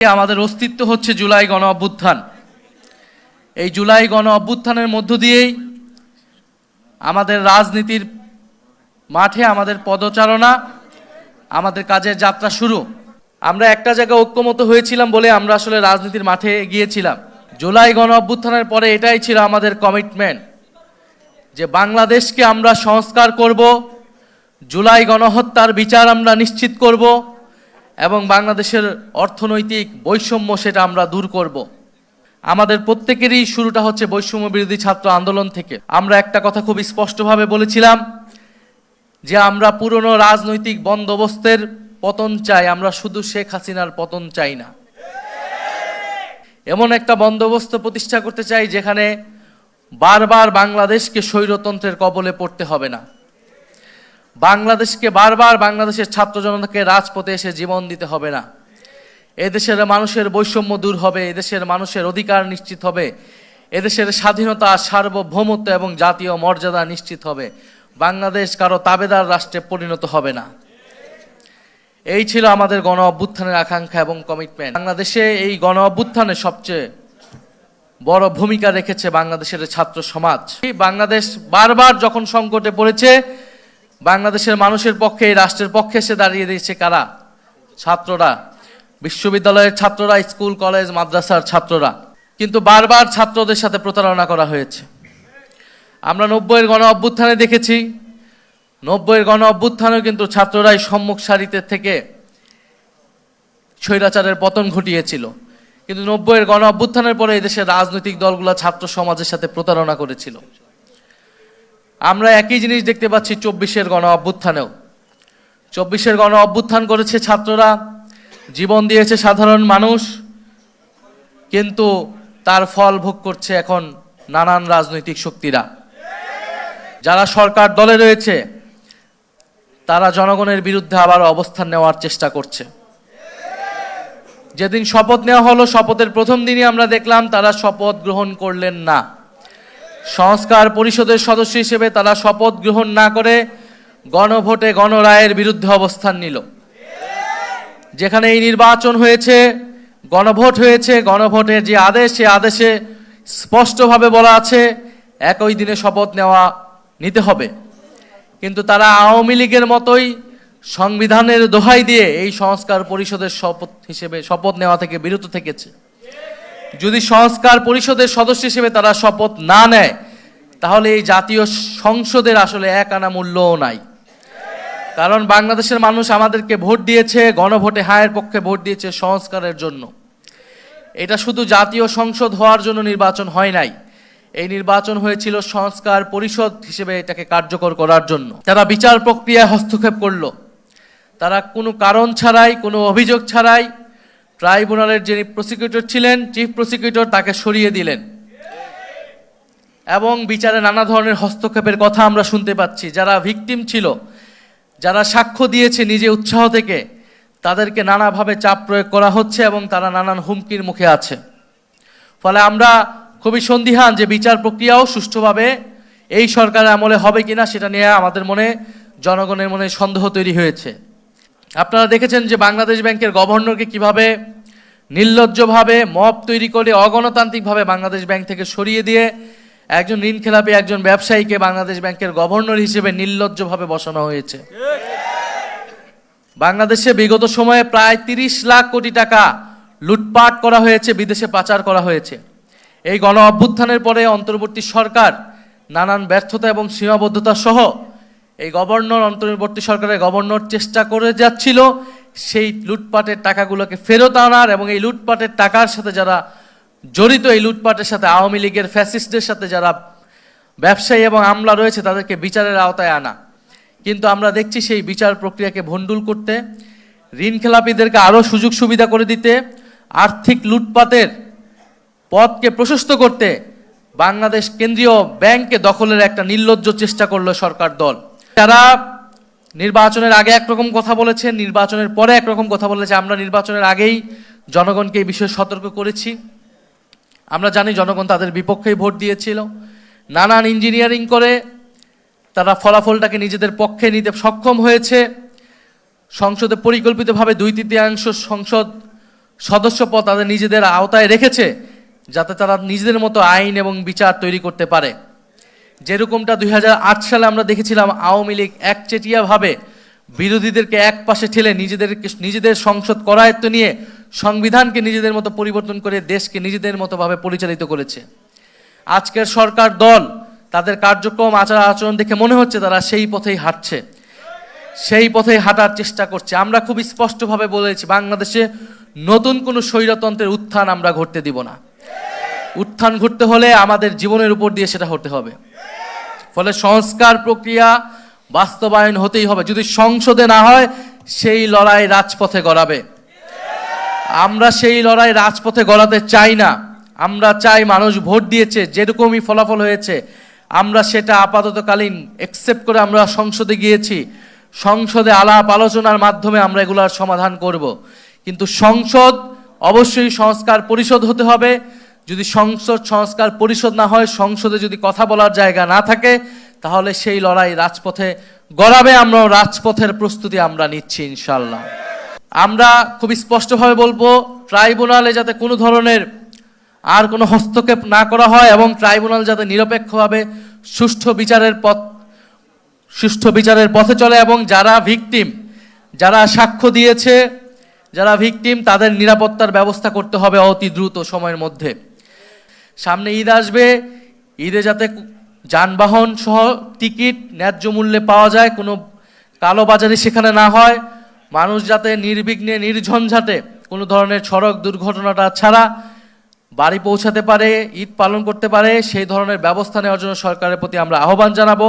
আমাদের অস্তিত্ব হচ্ছে জুলাই গণ অভ্যুত্থান। এই জুলাই গণ অভ্যুত্থানের মধ্য দিয়েই আমাদের রাজনীতির মাঠে আমাদের পদচারণা, আমাদের কাজের যাত্রা শুরু। আমরা একটা জায়গায় ঐক্যমত হয়েছিলাম বলে আমরা আসলে রাজনীতির মাঠে গিয়েছিলাম। জুলাই গণ অভ্যুত্থানের পরে এটাই ছিল আমাদের কমিটমেন্ট যে বাংলাদেশকে আমরা সংস্কার করব, জুলাই গণহত্যার বিচার আমরা নিশ্চিত করব এবং বাংলাদেশের অর্থনৈতিক বৈষম্য সেটা আমরা দূর করব। আমাদের প্রত্যেকেরই শুরুটা হচ্ছে বৈষম্য বিরোধী ছাত্র আন্দোলন থেকে। আমরা একটা কথা খুব স্পষ্টভাবে বলেছিলাম যে আমরা পুরনো রাজনৈতিক বন্দোবস্তের পতন চাই, আমরা শুধু শেখ হাসিনার পতন চাই না। এমন একটা বন্দোবস্ত প্রতিষ্ঠা করতে চাই যেখানে বারবার বাংলাদেশকে স্বৈরতন্ত্রের কবলে পড়তে হবে না, বাংলাদেশকে বারবার বাংলাদেশের ছাত্র জনতাকে রাজপথে এসে জীবন দিতে হবে না। এদেশের মানুষের বৈষম্য দূর হবে, এদেশের মানুষের অধিকার নিশ্চিত হবে, এদেশের স্বাধীনতা, সার্বভৌমত্ব এবং জাতীয় মর্যাদা নিশ্চিত হবে। বাংলাদেশ কারো তাবেদার রাষ্ট্রে পরিণত হবে না। এই ছিল আমাদের গণ অভ্যুত্থানের আকাঙ্ক্ষা এবং কমিটমেন্ট। বাংলাদেশে এই গণ অভ্যুত্থানে সবচেয়ে বড় ভূমিকা রেখেছে বাংলাদেশের ছাত্র সমাজ। বাংলাদেশ বারবার যখন সংকটে পড়েছে, বাংলাদেশের মানুষের পক্ষে, এই রাষ্ট্রের পক্ষে এসে দাঁড়িয়ে দিয়েছে কারা? ছাত্ররা, বিশ্ববিদ্যালয়ের ছাত্ররা, স্কুল কলেজ মাদ্রাসার ছাত্ররা। কিন্তু বারবার ছাত্রদের সাথে প্রতারণা করা হয়েছে। আমরা 90-এর গণ অভ্যুত্থানে দেখেছি, 90-এর গণ অভ্যুত্থানেও কিন্তু ছাত্ররাই সম্মুখ সারিতে থেকে স্বৈরাচারের পতন ঘটিয়েছিল। কিন্তু 90-এর গণ অভ্যুত্থানের পরে এদেশের রাজনৈতিক দলগুলো ছাত্র সমাজের সাথে প্রতারণা করেছিল। আমরা একই জিনিস দেখতে পাচ্ছি 24-এর গণ অভ্যুত্থানেও। 24-এর গণ অভ্যুত্থান করেছে ছাত্ররা, জীবন দিয়েছে সাধারণ মানুষ, কিন্তু তার ফল ভোগ করছে এখন নানান রাজনৈতিক শক্তিরা। যারা সরকার দলে রয়েছে তারা জনগণের বিরুদ্ধে আবার অবস্থান নেওয়ার চেষ্টা করছে। যেদিন শপথ নেওয়া হলো, শপথের প্রথম দিনই আমরা দেখলাম তারা শপথ গ্রহণ করলেন না। সংস্কার পরিষদের সদস্য হিসেবে তারা শপথ গ্রহণ না করে গণভোটে গণরায়ের বিরুদ্ধে অবস্থান নিল। যেখানে এই নির্বাচন হয়েছে, গণভোট হয়েছে, গণভোটের যে আদেশ, সে আদেশে স্পষ্টভাবে বলা আছে একই দিনে শপথ নিতে হবে। কিন্তু তারা আওয়ামী লীগের মতোই সংবিধানের দোহাই দিয়ে এই সংস্কার পরিষদের শপথ নেওয়া থেকে বিরত থেকেছে। যদি সংস্কার পরিষদের সদস্য হিসেবে তারা শপথ না নেয়, তাহলে এই জাতীয় সংসদের আসলে এক আনা মূল্যও নাই। কারণ বাংলাদেশের মানুষ আমাদেরকে ভোট দিয়েছে, গণভোটে হায়ের পক্ষে ভোট দিয়েছে সংস্কারের জন্য। এটা শুধু জাতীয় সংসদ হওয়ার জন্য নির্বাচন হয় নাই, এই নির্বাচন হয়েছিল সংস্কার পরিষদ হিসেবে এটাকে কার্যকর করার জন্য। তারা বিচার প্রক্রিয়ায় হস্তক্ষেপ করলো। তারা কোনো কারণ ছাড়াই, কোনো অভিযোগ ছাড়াই ট্রাইব্যুনালের যিনি প্রসিকিউটর ছিলেন, চিফ প্রসিকিউটর, তাকে সরিয়ে দিলেন এবং বিচারে নানা ধরনের হস্তক্ষেপের কথা আমরা শুনতে পাচ্ছি। যারা ভিকটিম ছিল, যারা সাক্ষ্য দিয়েছে নিজে উৎসাহ থেকে, তাদেরকে নানাভাবে চাপ প্রয়োগ করা হচ্ছে এবং তারা নানান হুমকির মুখে আছে। ফলে আমরা খুবই সন্দিহান যে বিচার প্রক্রিয়াও সুষ্ঠুভাবে এই সরকারের আমলে হবে কিনা, সেটা নিয়ে আমাদের মনে, জনগণের মনে সন্দেহ তৈরি হয়েছে। আপনারা দেখেছেন যে বাংলাদেশ ব্যাংকের গভর্নরকে কিভাবে নির্লজ্জভাবে মব তৈরি করে অগণতান্ত্রিকভাবে বাংলাদেশ ব্যাংক থেকে সরিয়ে দিয়ে একজন ঋণখেলাপি একজন ব্যবসায়ীকে বাংলাদেশ ব্যাংকের গভর্নর হিসেবে নির্লজ্জভাবে বসানো হয়েছে। বাংলাদেশে বিগত সময়ে প্রায় 30 লাখ কোটি টাকা লুটপাট করা হয়েছে, বিদেশে পাচার করা হয়েছে। এই গণ অভ্যুত্থানের পরে অন্তর্বর্তী সরকার নানান ব্যর্থতা এবং সীমাবদ্ধতা সহ এই অন্তর্বর্তী সরকারের গভর্নর চেষ্টা করে যাচ্ছিল সেই লুটপাটের টাকাগুলোকে ফেরত আনার এবং এই লুটপাটের টাকার সাথে যারা জড়িত, এই লুটপাটের সাথে আওয়ামী লীগের ফ্যাসিস্টদের সাথে যারা ব্যবসায়ী এবং আমলা রয়েছে তাদেরকে বিচারের আওতায় আনা। কিন্তু আমরা দেখছি সেই বিচার প্রক্রিয়াকে ভণ্ডুল করতে, ঋণখেলাপিদেরকে আরও সুযোগ সুবিধা করে দিতে, আর্থিক লুটপাটের পথকে প্রশস্ত করতে বাংলাদেশ কেন্দ্রীয় ব্যাংককে দখলের একটা নির্লজ্জ চেষ্টা করলো সরকার দল। তারা নির্বাচনের আগে একরকম কথা বলেছে, নির্বাচনের পরে একরকম কথা বলেছে। আমরা নির্বাচনের আগেই জনগণকে এই বিষয়ে সতর্ক করেছি। আমরা জানি জনগণ তাদের বিপক্ষেই ভোট দিয়েছিল। নানান ইঞ্জিনিয়ারিং করে তারা ফলাফলটাকে নিজেদের পক্ষে নিতে সক্ষম হয়েছে। সংসদে পরিকল্পিতভাবে 2/3 সংসদ সদস্যপদ তাদের নিজেদের আওতায় রেখেছে, যাতে তারা নিজেদের মতো আইন এবং বিচার তৈরি করতে পারে। যেরকমটা 2008 সালে আমরা দেখেছিলাম, আওয়ামী লীগ একচেটিয়াভাবে বিরোধীদেরকে এক পাশে ঠেলে নিজেদের সংসদ করায়ত্ত নিয়ে সংবিধানকে নিজেদের মতো পরিবর্তন করে দেশকে নিজেদের মতোভাবে পরিচালিত করেছে। আজকের সরকার দল তাদের কার্যক্রম আচার আচরণ দেখে মনে হচ্ছে তারা সেই পথেই হাঁটছে, সেই পথেই হাঁটার চেষ্টা করছে। আমরা খুব স্পষ্টভাবে বলেছি, বাংলাদেশে নতুন কোনো স্বৈরতন্ত্রের উত্থান আমরা ঘটতে দিব না। উত্থান ঘটতে হলে আমাদের জীবনের উপর দিয়ে সেটা হতে হবে। ফলে সংস্কার প্রক্রিয়া বাস্তবায়ন হতেই হবে। যদি সংসদে না হয়, সেই লড়াই রাজপথে গড়াবে। আমরা সেই লড়াই রাজপথে গড়াতে চাই না। আমরা চাই, মানুষ ভোট দিয়েছে, যেরকমই ফলাফল হয়েছে আমরা সেটা আপাততকালীন একসেপ্ট করে আমরা সংসদে গিয়েছি। সংসদে আলাপ আলোচনার মাধ্যমে আমরা এগুলার সমাধান করব। কিন্তু সংসদ অবশ্যই সংস্কার পরিষদ হতে হবে। যদি সংস্কার পরিষদ না হয়, সংসদে যদি কথা বলার জায়গা না থাকে, তাহলে সেই লড়াই রাজপথে গড়াবে। আমরাও রাজপথের প্রস্তুতি আমরা নিচ্ছি ইনশাল্লাহ। আমরা খুব স্পষ্টভাবে বলবো, ট্রাইব্যুনালে যাতে কোনো ধরনের আর কোনো হস্তক্ষেপ না করা হয় এবং ট্রাইব্যুনাল যাতে নিরপেক্ষভাবে সুষ্ঠু বিচারের পথে চলে, এবং যারা ভিকটিম, যারা সাক্ষ্য দিয়েছে, যারা ভিকটিম, তাদের নিরাপত্তার ব্যবস্থা করতে হবে অতি দ্রুত সময়ের মধ্যে। সামনে ঈদ আসবে, ঈদে যাতে যানবাহন সহ টিকিট ন্যায্য মূল্যে পাওয়া যায়, কোনো কালোবাজারি সেখানে না হয়, মানুষ যাতে নির্বিঘ্নে নির্ঝঞ্ঝাটে কোনো ধরনের সড়ক দুর্ঘটনাটা ছাড়া বাড়ি পৌঁছাতে পারে, ঈদ পালন করতে পারে, সেই ধরনের ব্যবস্থা নেওয়ার জন্য সরকারের প্রতি আমরা আহ্বান জানাবো।